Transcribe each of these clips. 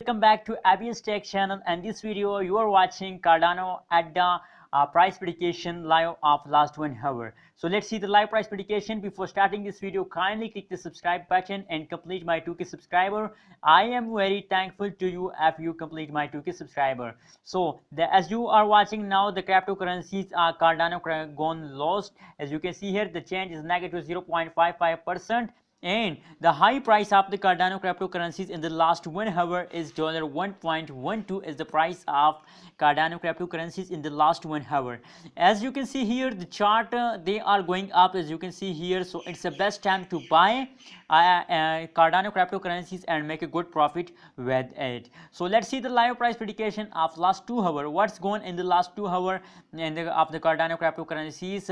welcome back to ABS Tech channel, and this video you are watching Cardano Ada price prediction live of last 1 hour. So let's see the live price prediction. Before starting this video, kindly click the subscribe button and complete my 2K subscriber. I am very thankful to you if you complete my 2K subscriber. So as you are watching now, the cryptocurrencies are Cardano gone lost. As you can see here, the change is negative 0.55%. And the high price of the Cardano cryptocurrencies in the last 1 hour is $1.12 is the price of Cardano cryptocurrencies in the last 1 hour. As you can see here, the chart they are going up, as you can see here. So it's the best time to buy Cardano cryptocurrencies and make a good profit with it. So let's see the live price prediction of last 2 hours. What's going in the last 2 hours of the Cardano cryptocurrencies?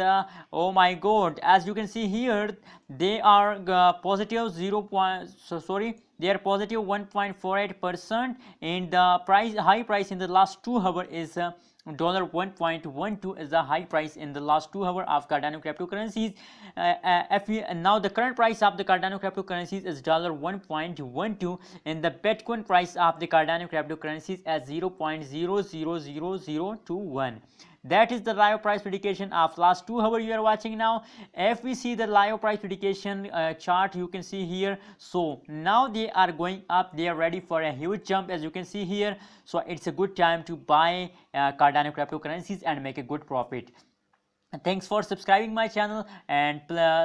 Oh my god, as you can see here, they are positive 1.48%, and the high price in the last 2 hours is $1.12 is the high price in the last 2 hours of Cardano cryptocurrencies. Now the current price of the Cardano cryptocurrencies is $1.12, and the Bitcoin price of the Cardano cryptocurrencies is 0.000021. That is the live price prediction of last 2 hours you are watching now. If we see the live price prediction chart, you can see here. So now they are going up, they are ready for a huge jump, as you can see here. So it's a good time to buy Cardano cryptocurrencies and make a good profit. Thanks for subscribing my channel, and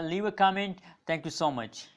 leave a comment. Thank you so much.